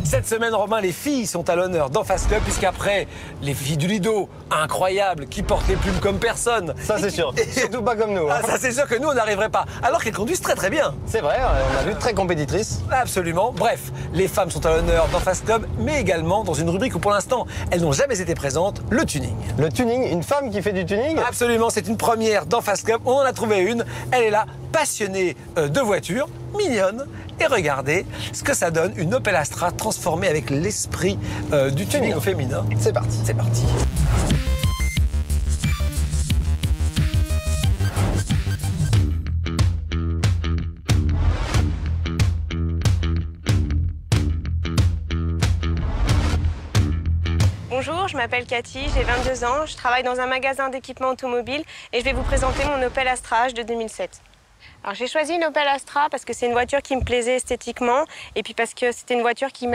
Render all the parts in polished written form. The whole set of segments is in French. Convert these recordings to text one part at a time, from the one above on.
Cette semaine, Romain, les filles sont à l'honneur dans Fast Club, puisqu'après les filles du Lido, incroyables, qui portent les plumes comme personne. Ça, c'est sûr. Surtout pas comme nous. Hein. Ah, ça, c'est sûr que nous, on n'arriverait pas. Alors qu'elles conduisent très très bien. C'est vrai, on a vu très compétitrices. Absolument. Bref, les femmes sont à l'honneur dans Fast Club, mais également dans une rubrique où pour l'instant, elles n'ont jamais été présentes, le tuning. Le tuning, une femme qui fait du tuning? Absolument, c'est une première dans Fast Club. On en a trouvé une. Elle est là, passionnée de voitures, mignonne. Et regardez ce que ça donne, une Opel Astra transformée avec l'esprit du tuning au féminin. C'est parti. C'est parti. Bonjour, je m'appelle Cathy, j'ai 22 ans, je travaille dans un magasin d'équipement automobile et je vais vous présenter mon Opel Astra H de 2007. Alors j'ai choisi une Opel Astra parce que c'est une voiture qui me plaisait esthétiquement et puis parce que c'était une voiture qui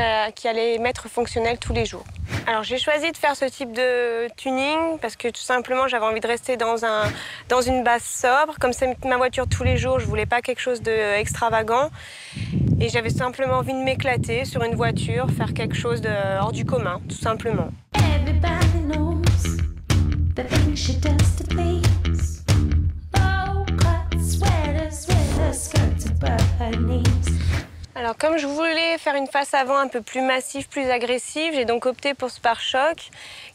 allait m'être fonctionnelle tous les jours. Alors j'ai choisi de faire ce type de tuning parce que tout simplement j'avais envie de rester dans une base sobre. Comme c'est ma voiture tous les jours, je voulais pas quelque chose d'extravagant et j'avais simplement envie de m'éclater sur une voiture, faire quelque chose hors du commun, tout simplement. Everybody knows the things she does to please. Low-cut sweaters with her skirts above her knees. Alors comme je voulais faire une face avant un peu plus massive, plus agressive, j'ai donc opté pour ce pare-choc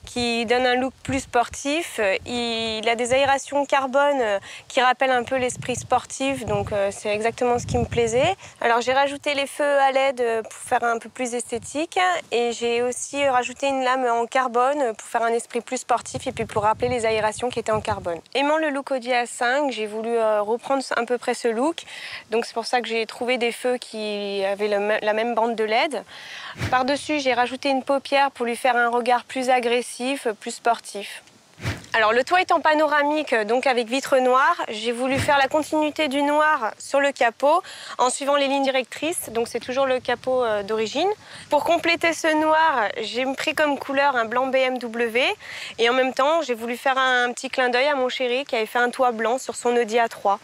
qui donne un look plus sportif. Il a des aérations carbone qui rappellent un peu l'esprit sportif, donc c'est exactement ce qui me plaisait. Alors j'ai rajouté les feux à LED pour faire un peu plus esthétique et j'ai aussi rajouté une lame en carbone pour faire un esprit plus sportif et puis pour rappeler les aérations qui étaient en carbone. Aimant le look Audi A5, j'ai voulu reprendre à peu près ce look, donc c'est pour ça que j'ai trouvé des feux qui avaient la même bande de LED. Par-dessus, j'ai rajouté une paupière pour lui faire un regard plus agressif, plus sportif. Alors le toit étant panoramique, donc avec vitres noires, j'ai voulu faire la continuité du noir sur le capot en suivant les lignes directrices, donc c'est toujours le capot d'origine. Pour compléter ce noir, j'ai pris comme couleur un blanc BMW et en même temps j'ai voulu faire un petit clin d'œil à mon chéri qui avait fait un toit blanc sur son Audi A3.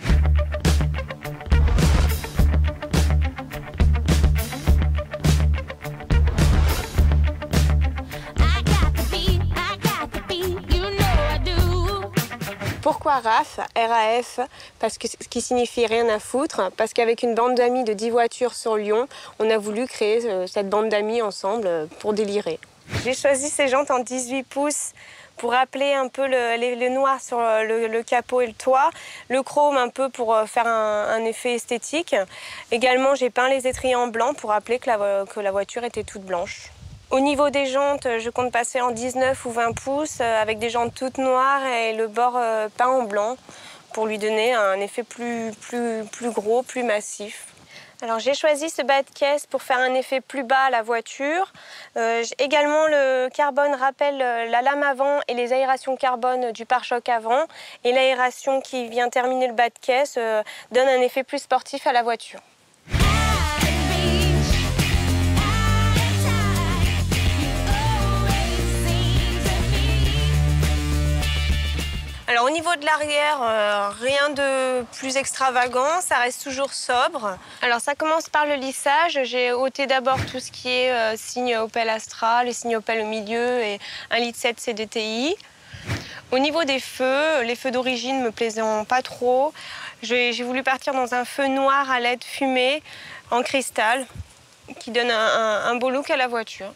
Pourquoi RAF? RAF, parce que ce qui signifie rien à foutre, parce qu'avec une bande d'amis de 10 voitures sur Lyon, on a voulu créer cette bande d'amis ensemble pour délirer. J'ai choisi ces jantes en 18 pouces pour rappeler un peu le noir sur le capot et le toit, le chrome un peu pour faire un effet esthétique. Également, j'ai peint les étriers en blanc pour rappeler que la voiture était toute blanche. Au niveau des jantes, je compte passer en 19 ou 20 pouces avec des jantes toutes noires et le bord peint en blanc pour lui donner un effet plus gros, plus massif. Alors j'ai choisi ce bas de caisse pour faire un effet plus bas à la voiture. Également le carbone rappelle la lame avant et les aérations carbone du pare-choc avant. Et l'aération qui vient terminer le bas de caisse donne un effet plus sportif à la voiture. Alors au niveau de l'arrière, rien de plus extravagant, ça reste toujours sobre. Alors ça commence par le lissage. J'ai ôté d'abord tout ce qui est signe Opel Astra, les signes Opel au milieu et 1,7 litre CDTI. Au niveau des feux, les feux d'origine me plaisant pas trop. J'ai voulu partir dans un feu noir à LED fumé en cristal qui donne un beau look à la voiture.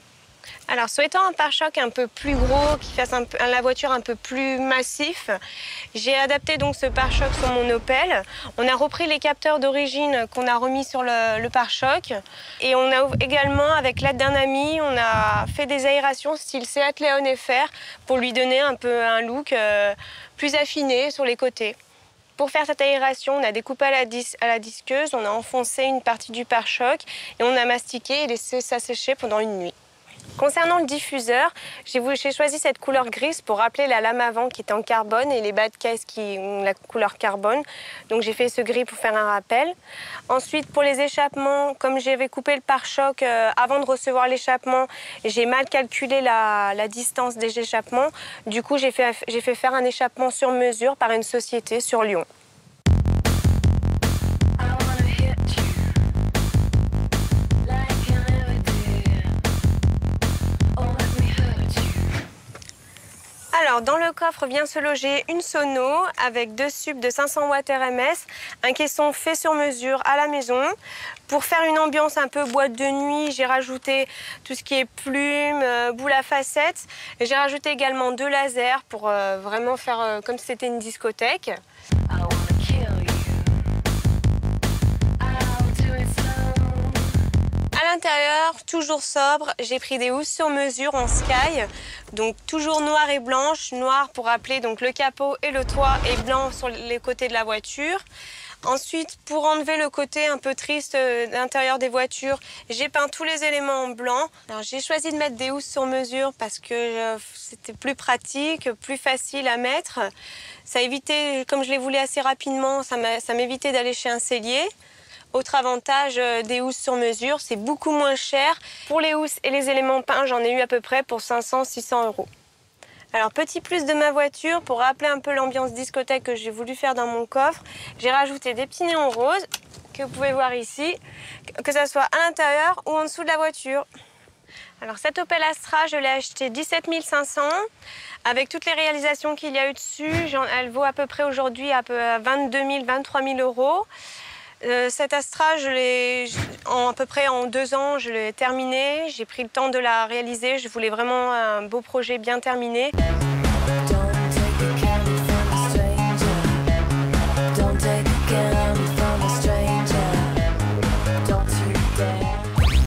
Alors, souhaitant un pare-choc un peu plus gros, qui fasse la voiture un peu plus massif, j'ai adapté donc ce pare-choc sur mon Opel. On a repris les capteurs d'origine qu'on a remis sur le pare-choc. Et on a également, avec l'aide d'un ami, on a fait des aérations style Seat Leon FR pour lui donner un peu un look plus affiné sur les côtés. Pour faire cette aération, on a découpé à la disqueuse, on a enfoncé une partie du pare-choc et on a mastiqué et laissé ça sécher pendant une nuit. Concernant le diffuseur, j'ai choisi cette couleur grise pour rappeler la lame avant qui était en carbone et les bas de caisse qui ont la couleur carbone. Donc j'ai fait ce gris pour faire un rappel. Ensuite, pour les échappements, comme j'avais coupé le pare-choc avant de recevoir l'échappement, j'ai mal calculé la distance des échappements. Du coup, j'ai fait faire un échappement sur mesure par une société sur Lyon. Like Alors, dans le coffre vient se loger une sono avec 2 subs de 500 watts RMS, un caisson fait sur mesure à la maison. Pour faire une ambiance un peu boîte de nuit, j'ai rajouté tout ce qui est plumes, boules à facettes. J'ai rajouté également 2 lasers pour vraiment faire comme si c'était une discothèque. À l'intérieur, toujours sobre, j'ai pris des housses sur mesure en sky, donc toujours noir et blanche, noir pour rappeler donc le capot et le toit et blanc sur les côtés de la voiture. Ensuite, pour enlever le côté un peu triste de l'intérieur des voitures, j'ai peint tous les éléments en blanc. Alors j'ai choisi de mettre des housses sur mesure parce que c'était plus pratique, plus facile à mettre. Ça évitait, comme je les voulais assez rapidement, ça m'évitait d'aller chez un sellier. Autre avantage des housses sur mesure, c'est beaucoup moins cher. Pour les housses et les éléments peints, j'en ai eu à peu près pour 500-600 €. Alors, petit plus de ma voiture, pour rappeler un peu l'ambiance discothèque que j'ai voulu faire dans mon coffre, j'ai rajouté des petits néons roses, que vous pouvez voir ici, que ça soit à l'intérieur ou en dessous de la voiture. Alors, cette Opel Astra, je l'ai achetée 17 500 €. Avec toutes les réalisations qu'il y a eu dessus, elle vaut à peu près aujourd'hui à 22 000, 23 000 €. Cette Astra, à peu près en 2 ans, je l'ai terminée. J'ai pris le temps de la réaliser. Je voulais vraiment un beau projet bien terminé.